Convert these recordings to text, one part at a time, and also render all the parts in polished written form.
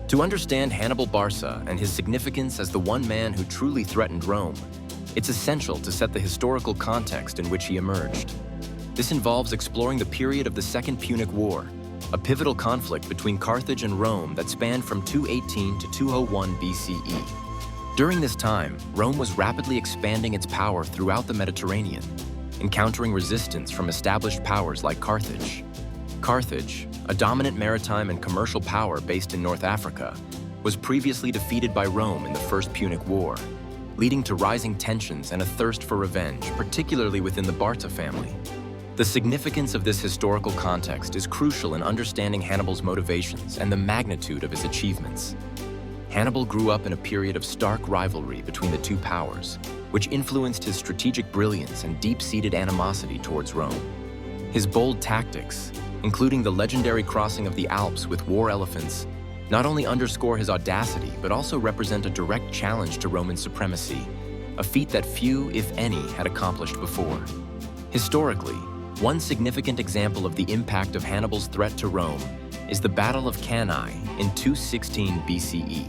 To understand Hannibal Barca and his significance as the one man who truly threatened Rome, it's essential to set the historical context in which he emerged. This involves exploring the period of the Second Punic War, a pivotal conflict between Carthage and Rome that spanned from 218 to 201 BCE. During this time, Rome was rapidly expanding its power throughout the Mediterranean, encountering resistance from established powers like Carthage. Carthage, a dominant maritime and commercial power based in North Africa, was previously defeated by Rome in the First Punic War, leading to rising tensions and a thirst for revenge, particularly within the Barca family. The significance of this historical context is crucial in understanding Hannibal's motivations and the magnitude of his achievements. Hannibal grew up in a period of stark rivalry between the two powers, which influenced his strategic brilliance and deep-seated animosity towards Rome. His bold tactics, including the legendary crossing of the Alps with war elephants, not only underscore his audacity but also represent a direct challenge to Roman supremacy, a feat that few, if any, had accomplished before. Historically, one significant example of the impact of Hannibal's threat to Rome is the Battle of Cannae in 216 BCE,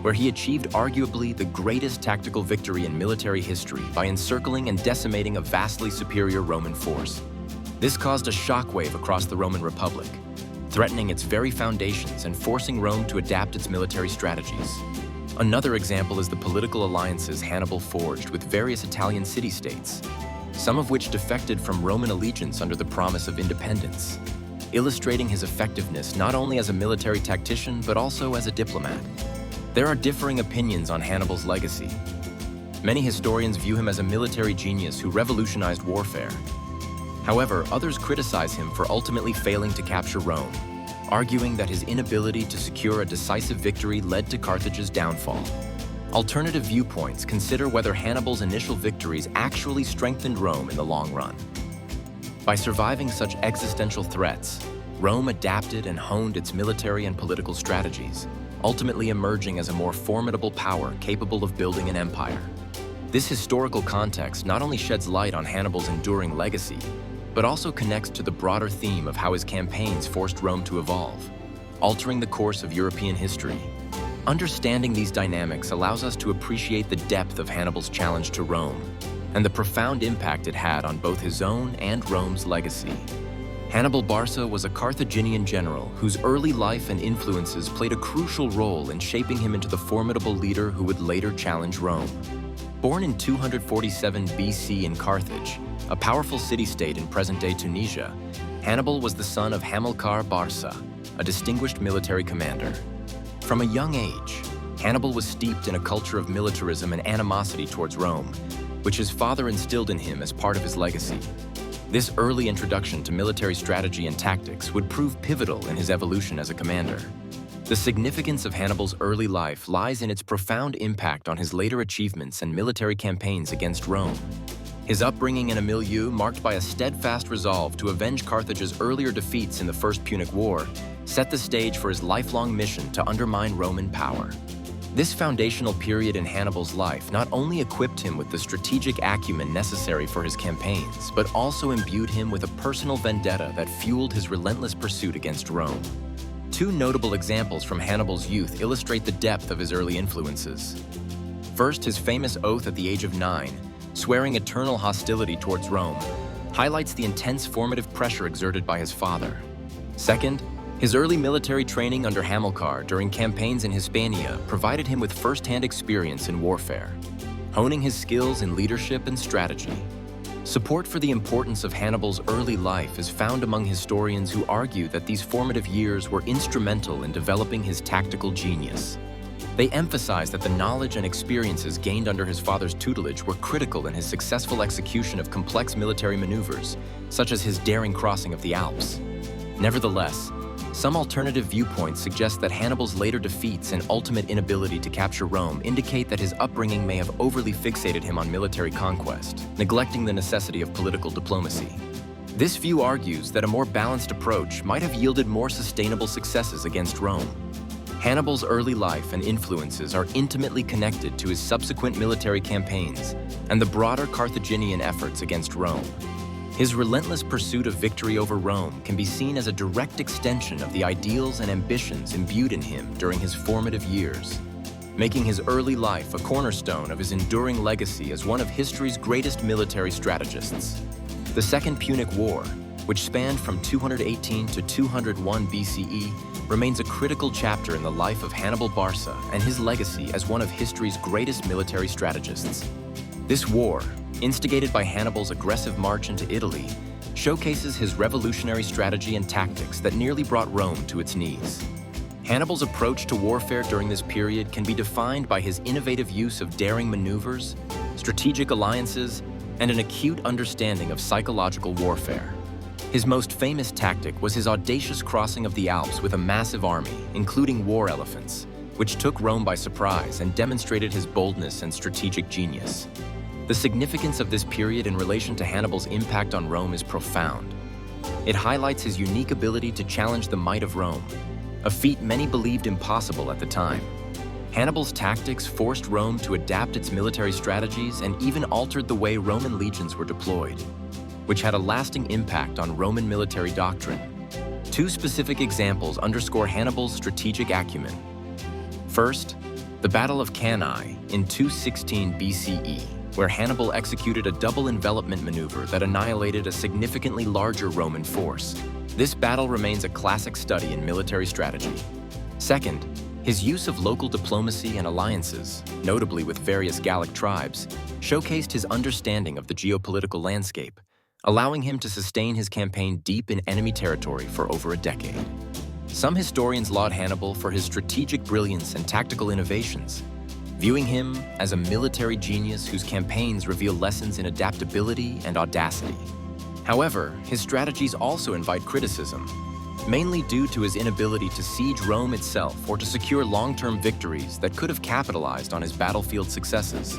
where he achieved arguably the greatest tactical victory in military history by encircling and decimating a vastly superior Roman force. This caused a shockwave across the Roman Republic, threatening its very foundations and forcing Rome to adapt its military strategies. Another example is the political alliances Hannibal forged with various Italian city-states, some of which defected from Roman allegiance under the promise of independence, illustrating his effectiveness not only as a military tactician but also as a diplomat. There are differing opinions on Hannibal's legacy. Many historians view him as a military genius who revolutionized warfare. However, others criticize him for ultimately failing to capture Rome, arguing that his inability to secure a decisive victory led to Carthage's downfall. Alternative viewpoints consider whether Hannibal's initial victories actually strengthened Rome in the long run. By surviving such existential threats, Rome adapted and honed its military and political strategies, ultimately emerging as a more formidable power capable of building an empire. This historical context not only sheds light on Hannibal's enduring legacy, but also connects to the broader theme of how his campaigns forced Rome to evolve, altering the course of European history. Understanding these dynamics allows us to appreciate the depth of Hannibal's challenge to Rome and the profound impact it had on both his own and Rome's legacy. Hannibal Barca was a Carthaginian general whose early life and influences played a crucial role in shaping him into the formidable leader who would later challenge Rome. Born in 247 BC in Carthage, a powerful city-state in present-day Tunisia, Hannibal was the son of Hamilcar Barca, a distinguished military commander. From a young age, Hannibal was steeped in a culture of militarism and animosity towards Rome, which his father instilled in him as part of his legacy. This early introduction to military strategy and tactics would prove pivotal in his evolution as a commander. The significance of Hannibal's early life lies in its profound impact on his later achievements and military campaigns against Rome. His upbringing in a milieu marked by a steadfast resolve to avenge Carthage's earlier defeats in the First Punic War set the stage for his lifelong mission to undermine Roman power. This foundational period in Hannibal's life not only equipped him with the strategic acumen necessary for his campaigns, but also imbued him with a personal vendetta that fueled his relentless pursuit against Rome. Two notable examples from Hannibal's youth illustrate the depth of his early influences. First, his famous oath at the age of 9, swearing eternal hostility towards Rome, highlights the intense formative pressure exerted by his father. Second, his early military training under Hamilcar during campaigns in Hispania provided him with first-hand experience in warfare, honing his skills in leadership and strategy. Support for the importance of Hannibal's early life is found among historians who argue that these formative years were instrumental in developing his tactical genius. They emphasize that the knowledge and experiences gained under his father's tutelage were critical in his successful execution of complex military maneuvers, such as his daring crossing of the Alps. Nevertheless, some alternative viewpoints suggest that Hannibal's later defeats and ultimate inability to capture Rome indicate that his upbringing may have overly fixated him on military conquest, neglecting the necessity of political diplomacy. This view argues that a more balanced approach might have yielded more sustainable successes against Rome. Hannibal's early life and influences are intimately connected to his subsequent military campaigns and the broader Carthaginian efforts against Rome. His relentless pursuit of victory over Rome can be seen as a direct extension of the ideals and ambitions imbued in him during his formative years, making his early life a cornerstone of his enduring legacy as one of history's greatest military strategists. The Second Punic War, which spanned from 218 to 201 BCE, remains a critical chapter in the life of Hannibal Barca and his legacy as one of history's greatest military strategists. This war, instigated by Hannibal's aggressive march into Italy, showcases his revolutionary strategy and tactics that nearly brought Rome to its knees. Hannibal's approach to warfare during this period can be defined by his innovative use of daring maneuvers, strategic alliances, and an acute understanding of psychological warfare. His most famous tactic was his audacious crossing of the Alps with a massive army, including war elephants, which took Rome by surprise and demonstrated his boldness and strategic genius. The significance of this period in relation to Hannibal's impact on Rome is profound. It highlights his unique ability to challenge the might of Rome, a feat many believed impossible at the time. Hannibal's tactics forced Rome to adapt its military strategies and even altered the way Roman legions were deployed, which had a lasting impact on Roman military doctrine. Two specific examples underscore Hannibal's strategic acumen. First, the Battle of Cannae in 216 BCE, where Hannibal executed a double envelopment maneuver that annihilated a significantly larger Roman force. This battle remains a classic study in military strategy. Second, his use of local diplomacy and alliances, notably with various Gallic tribes, showcased his understanding of the geopolitical landscape, allowing him to sustain his campaign deep in enemy territory for over a decade. Some historians laud Hannibal for his strategic brilliance and tactical innovations, viewing him as a military genius whose campaigns reveal lessons in adaptability and audacity. However, his strategies also invite criticism, mainly due to his inability to siege Rome itself or to secure long-term victories that could have capitalized on his battlefield successes.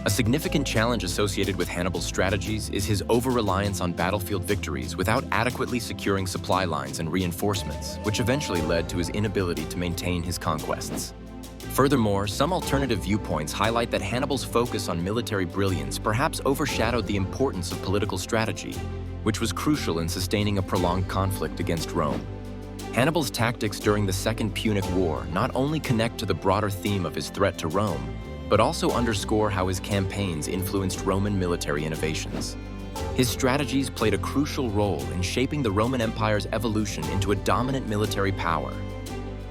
A significant challenge associated with Hannibal's strategies is his over-reliance on battlefield victories without adequately securing supply lines and reinforcements, which eventually led to his inability to maintain his conquests. Furthermore, some alternative viewpoints highlight that Hannibal's focus on military brilliance perhaps overshadowed the importance of political strategy, which was crucial in sustaining a prolonged conflict against Rome. Hannibal's tactics during the Second Punic War not only connect to the broader theme of his threat to Rome, but also underscore how his campaigns influenced Roman military innovations. His strategies played a crucial role in shaping the Roman Empire's evolution into a dominant military power,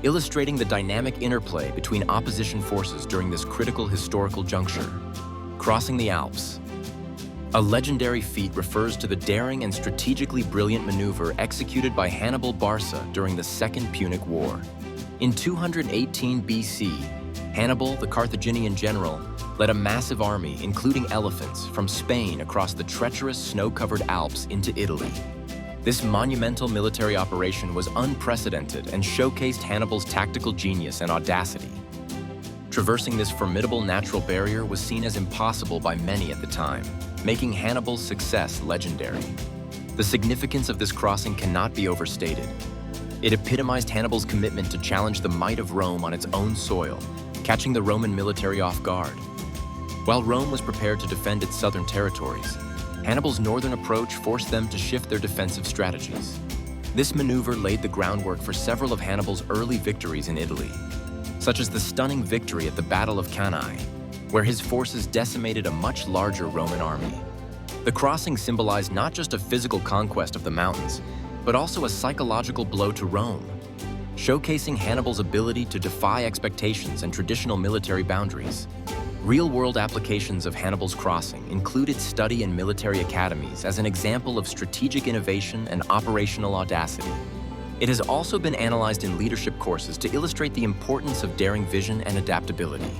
illustrating the dynamic interplay between opposition forces during this critical historical juncture. Crossing the Alps. A legendary feat refers to the daring and strategically brilliant maneuver executed by Hannibal Barca during the Second Punic War. In 218 BC, Hannibal, the Carthaginian general, led a massive army, including elephants, from Spain across the treacherous snow-covered Alps into Italy. This monumental military operation was unprecedented and showcased Hannibal's tactical genius and audacity. Traversing this formidable natural barrier was seen as impossible by many at the time, making Hannibal's success legendary. The significance of this crossing cannot be overstated. It epitomized Hannibal's commitment to challenge the might of Rome on its own soil, catching the Roman military off guard. While Rome was prepared to defend its southern territories, Hannibal's northern approach forced them to shift their defensive strategies. This maneuver laid the groundwork for several of Hannibal's early victories in Italy, such as the stunning victory at the Battle of Cannae, where his forces decimated a much larger Roman army. The crossing symbolized not just a physical conquest of the mountains, but also a psychological blow to Rome, showcasing Hannibal's ability to defy expectations and traditional military boundaries. Real-world applications of Hannibal's crossing included study in military academies as an example of strategic innovation and operational audacity. It has also been analyzed in leadership courses to illustrate the importance of daring vision and adaptability.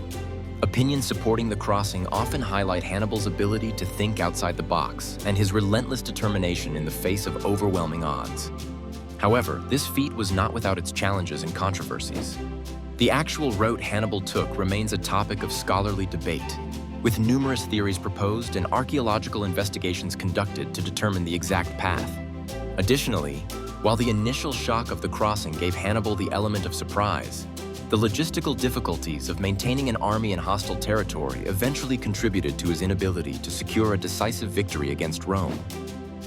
Opinions supporting the crossing often highlight Hannibal's ability to think outside the box and his relentless determination in the face of overwhelming odds. However, this feat was not without its challenges and controversies. The actual route Hannibal took remains a topic of scholarly debate, with numerous theories proposed and archaeological investigations conducted to determine the exact path. Additionally, while the initial shock of the crossing gave Hannibal the element of surprise, the logistical difficulties of maintaining an army in hostile territory eventually contributed to his inability to secure a decisive victory against Rome.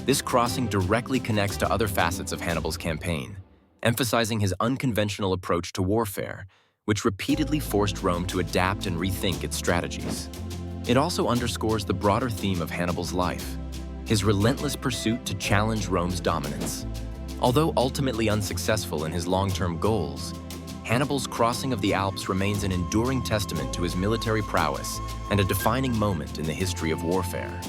This crossing directly connects to other facets of Hannibal's campaign, emphasizing his unconventional approach to warfare, which repeatedly forced Rome to adapt and rethink its strategies. It also underscores the broader theme of Hannibal's life, his relentless pursuit to challenge Rome's dominance. Although ultimately unsuccessful in his long-term goals, Hannibal's crossing of the Alps remains an enduring testament to his military prowess and a defining moment in the history of warfare.